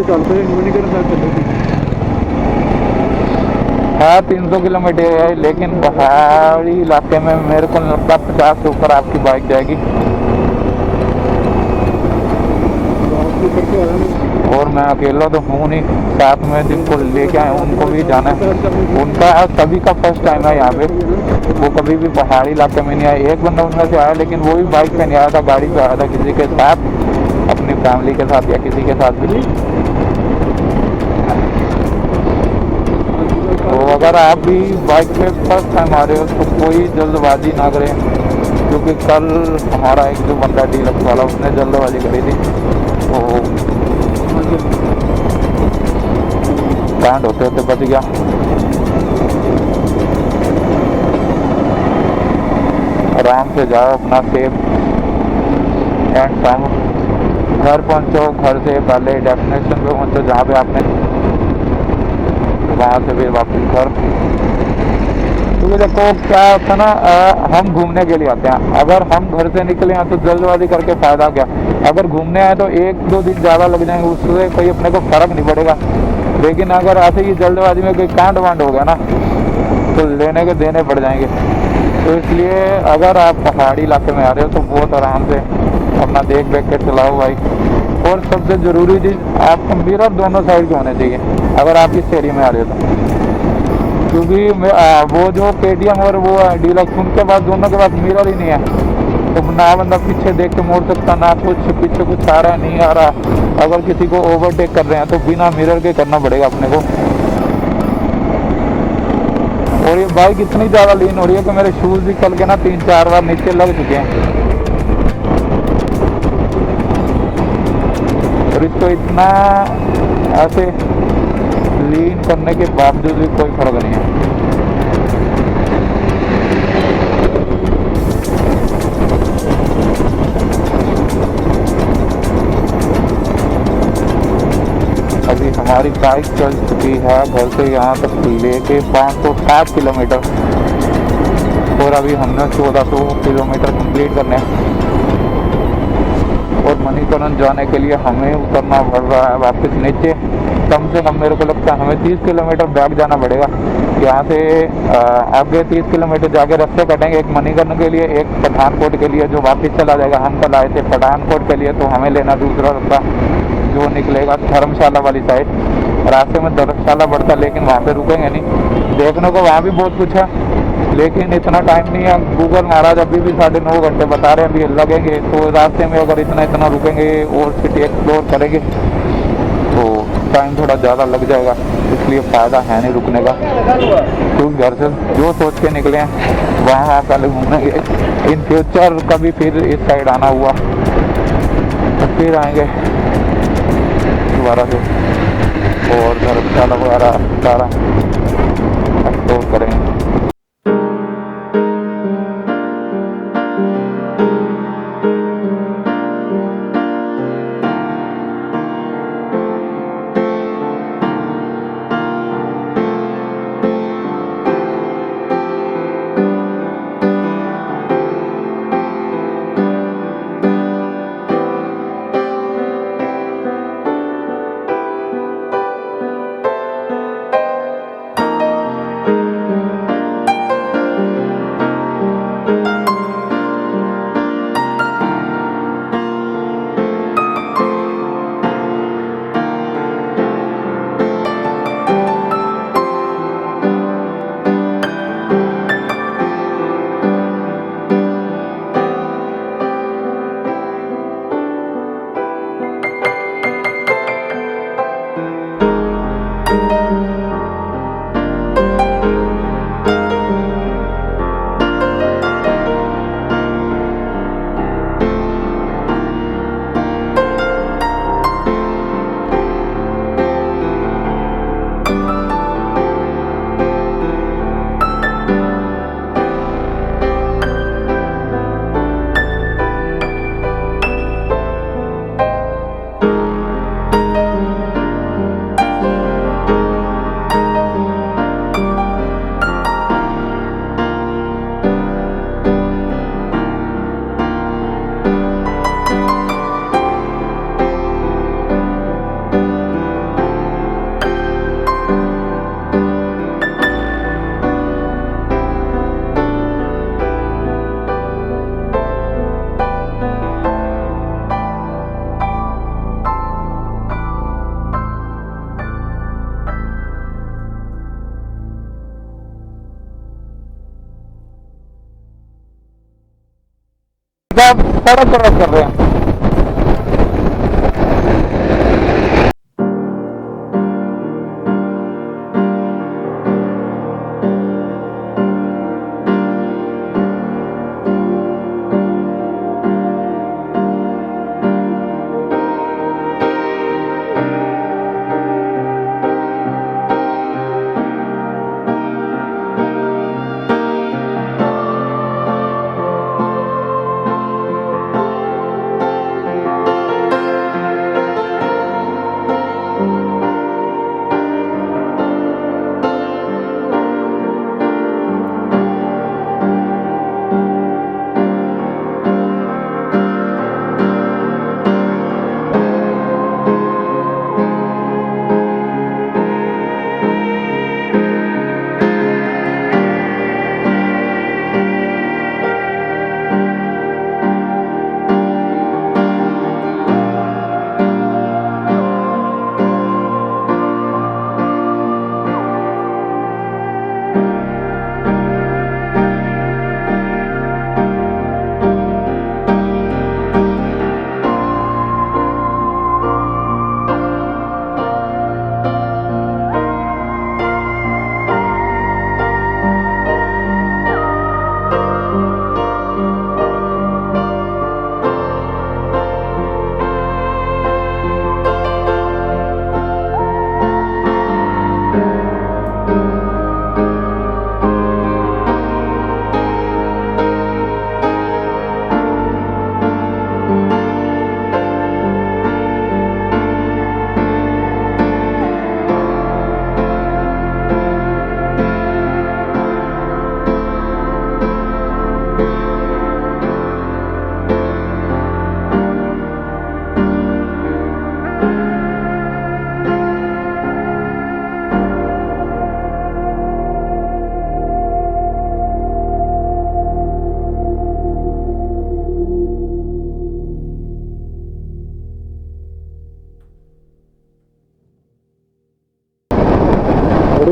से चलते हैं मणिकरण साहब चले थे। हाँ 300 किलोमीटर है, लेकिन पहाड़ी इलाके में मेरे को नहीं लगता 50 से ऊपर आपकी बाइक जाएगी। करके आया मैं। और मैं अकेला तो हूँ नहीं, साथ में जिनको लेके आए उनको भी जाना है। उनका सभी का फर्स्ट टाइम है यहाँ पे, वो कभी भी पहाड़ी इलाके में नहीं आया। एक बंदा उनमें से आया, लेकिन वो भी बाइक पे नहीं आया था, गाड़ी पे आया था किसी के साथ, अपनी फैमिली के साथ या किसी के साथ भी। तो अगर आप भी बाइक पे फर्स्ट टाइम आ रहे हो तो कोई जल्दबाजी ना करें, क्योंकि कल हमारा एक जो बंदा डीलक्स वाला उसने जल्दबाजी करी थी, तो कांड होते होते बच गया। आराम से जाओ, अपना सेफ एंड टाइम घर पहुंचो। घर से पहले डेस्टिनेशन पे पहुंचो जहाँ पे आपने, वहाँ से फिर वापस घर। क्योंकि देखो क्या होता है ना, हम घूमने के लिए आते हैं। अगर हम घर से निकले हैं तो जल्दबाजी करके फायदा क्या। अगर घूमने आए तो 1-2 दिन ज़्यादा लग जाएंगे, उससे कोई अपने को फर्क नहीं पड़ेगा। लेकिन अगर ऐसे ही जल्दबाजी में कोई कांड वांड हो गया ना, तो लेने के देने पड़ जाएंगे। तो इसलिए अगर आप पहाड़ी इलाके में आ रहे हो तो बहुत आराम से अपना देख के चलाओ बाइक। और सबसे ज़रूरी चीज़, आपको मिरर दोनों साइड के होने चाहिए अगर आप इस एरिया में आ रहे हो तो। क्योंकि वो जो KTM और वो डीलक्स, उनके पास दोनों के पास मिरर ही नहीं है। तो ना बंदा पीछे देख के मोड़ सकता, ना कुछ पीछे कुछ आ रहा है नहीं आ रहा। अगर किसी को ओवरटेक कर रहे हैं तो बिना मिरर के करना पड़ेगा अपने को। और ये बाइक इतनी ज़्यादा लीन हो रही है कि मेरे शूज़ भी कल के ना 3-4 बार नीचे लग चुके हैं। और इसको इतना ऐसे लीन करने के बावजूद भी कोई फर्क नहीं है। अभी हमारी बाइक चल चुकी है घर से यहाँ तक लेके 560 किलोमीटर, और अभी हमने 1400 किलोमीटर कंप्लीट करने हैं। और मणिकरण जाने के लिए हमें उतरना पड़ रहा है वापस नीचे। कम से कम मेरे को लगता है हमें 30 किलोमीटर बैक जाना पड़ेगा। यहाँ से आगे 30 किलोमीटर जाके रास्ते कटेंगे, एक मणिकरण के लिए, एक पठानकोट के लिए जो वापस चला जाएगा। हम कल आए थे पठानकोट के लिए, तो हमें लेना दूसरा रास्ता जो निकलेगा धर्मशाला वाली साइड। रास्ते में धर्मशाला पड़ता, लेकिन वहाँ पे रुकेंगे नहीं। देखने को वहाँ भी बहुत कुछ है, लेकिन इतना टाइम नहीं है। गूगल महाराज अभी भी 9.5 घंटे बता रहे हैं अभी लगेंगे। तो रास्ते में अगर इतना रुकेंगे और सिटी एक्सप्लोर करेंगे तो टाइम थोड़ा ज़्यादा लग जाएगा, इसलिए फ़ायदा है नहीं रुकने का। क्योंकि घर से जो सोच के निकले हैं वहाँ पहले घूमेंगे। इन फ्यूचर कभी फिर इस साइड आना हुआ तो फिर आएंगे दोबारा से, और धर्मशाला वगैरह सारा एक्सप्लोर करेंगे। सब सड़क क्रॉस कर रहे हैं।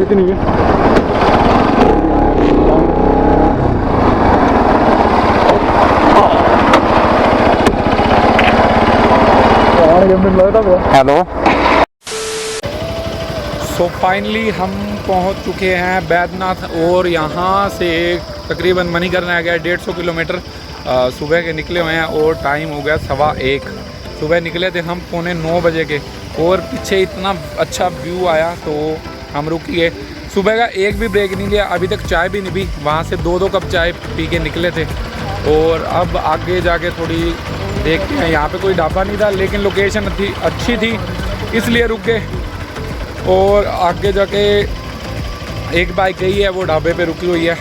इतनी है हेलो। सो फाइनली हम पहुंच चुके हैं बैद्यनाथ और यहाँ से तकरीबन मणिकर्ण आ गया 150 किलोमीटर। सुबह के निकले हुए हैं और टाइम हो गया 1:15। सुबह निकले थे हम 8:45 बजे के और पीछे इतना अच्छा व्यू आया तो हम रुक गए। सुबह का एक भी ब्रेक नहीं लिया, अभी तक चाय भी नहीं पी। वहाँ से 2 कप चाय पी के निकले थे और अब आगे जाके थोड़ी देखते हैं। यहाँ पे कोई ढाबा नहीं था लेकिन लोकेशन अच्छी थी इसलिए रुक गए। और आगे जाके एक बाइक गई है, वो ढाबे पे रुकी हुई है,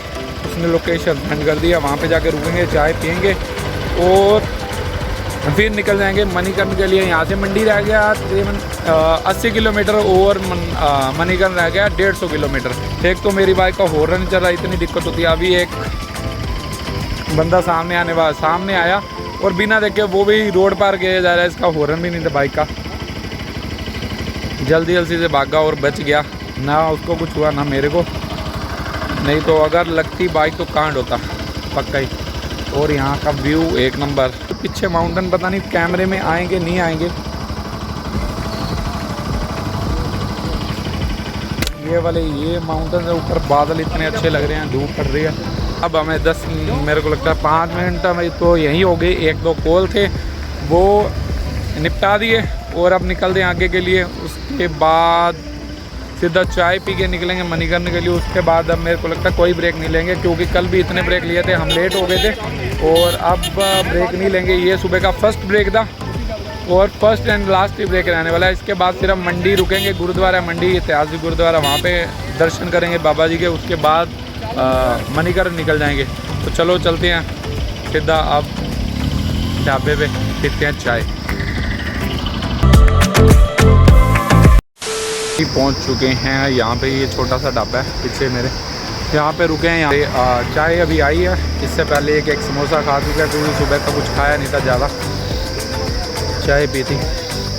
उसने लोकेशन सेंड कर दिया। वहाँ पे जाके रुकेंगे, चाय पियेंगे और फिर निकल जाएंगे मणिकर्ण के लिए। यहाँ से मंडी रह गया तकरीबन 80 किलोमीटर और मणिकर्ण रह गया 150 किलोमीटर। एक तो मेरी बाइक का हॉर्न चल रहा, इतनी दिक्कत होती है। अभी एक बंदा सामने आया और बिना देखे वो भी रोड पार किया जा रहा है, इसका हॉर्न भी नहीं था बाइक का। जल्दी से भागा और बच गया, ना उसको कुछ हुआ ना मेरे को, नहीं तो अगर लगती बाइक तो कांड होता पक्का ही। और यहाँ का व्यू एक नंबर। पीछे माउंटेन पता नहीं कैमरे में आएंगे नहीं आएंगे। ये वाले ये माउंटेन से ऊपर बादल इतने अच्छे लग रहे हैं, धूप पड़ रही है। अब हमें मेरे को लगता है 5 मिनट में तो यहीं हो गई। 1-2 कॉल थे वो निपटा दिए और अब निकल दें आगे के लिए। उसके बाद सीधा चाय पी के निकलेंगे मणिकर्ण के लिए। उसके बाद अब मेरे को लगता है कोई ब्रेक नहीं लेंगे क्योंकि कल भी इतने ब्रेक लिए थे, हम लेट हो गए थे और अब ब्रेक नहीं लेंगे। ये सुबह का फर्स्ट ब्रेक था और फर्स्ट एंड लास्ट ही ब्रेक रहने वाला है। इसके बाद सिर्फ मंडी रुकेंगे, गुरुद्वारा मंडी ऐतिहासिक गुरुद्वारा, वहाँ पे दर्शन करेंगे बाबा जी के। उसके बाद मणिकर्ण निकल जाएंगे। तो चलो चलते हैं सीधा अब ढाबे पे पीते हैं चाय। पहुंच चुके हैं यहाँ पे, ये छोटा सा ढाबा है पीछे मेरे, यहाँ पे रुके हैं। यहाँ पे चाय अभी आई है, इससे पहले एक समोसा खा चुका है क्योंकि सुबह का कुछ खाया नहीं था ज़्यादा। चाय पी थी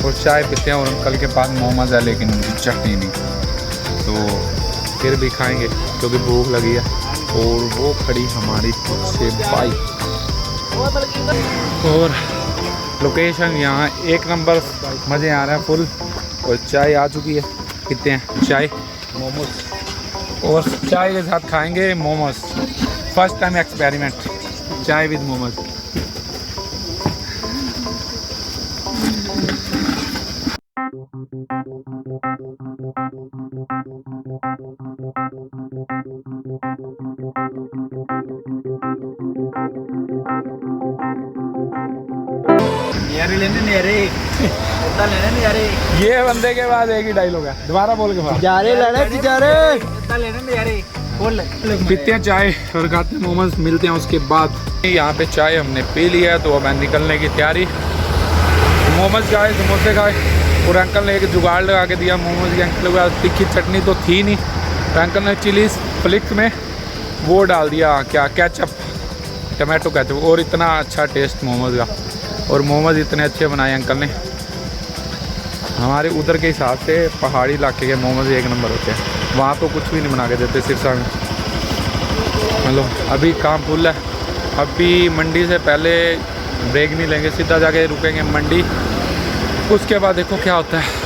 और चाय पीते हैं और कल के बाद मोमोज है लेकिन उनकी चटनी नहीं, तो फिर भी खाएंगे क्योंकि भूख लगी है। और वो खड़ी हमारी पीछे बाइक, और लोकेशन यहाँ एक नंबर, मज़े आ रहे हैं फुल। और चाय आ चुकी है, कितने हैं चाय मोमोज, और चाय के साथ खाएंगे मोमोज। फर्स्ट टाइम एक्सपेरिमेंट चाय विद मोमोज। ये बंदे के बाद एक ही डायलॉग है, दोबारा बोल के बाद पीते हैं चाय और खाते हैं मोमोज। मिलते हैं उसके बाद। यहाँ पे चाय हमने पी लिया है तो अब मैं निकलने की तैयारी। मोमोज खाए, समोसे खाए, और अंकल ने एक जुगाड़ लगा के दिया मोमोज के। अंकल के पास तीखी चटनी तो थी नहीं, तो अंकल ने चिली फ्लिक्स में वो डाल दिया, क्या केचप, टमाटो केचप, और इतना अच्छा टेस्ट मोमोज का। और मोमोज इतने अच्छे बनाए अंकल ने। हमारे उधर के हिसाब से पहाड़ी इलाके के मोमोज एक नंबर होते हैं। वहाँ तो कुछ भी नहीं बना के देते सिरसा में। मतलब अभी काम फुल है। अभी मंडी से पहले ब्रेक नहीं लेंगे, सीधा जाके रुकेंगे मंडी। उसके बाद देखो क्या होता है।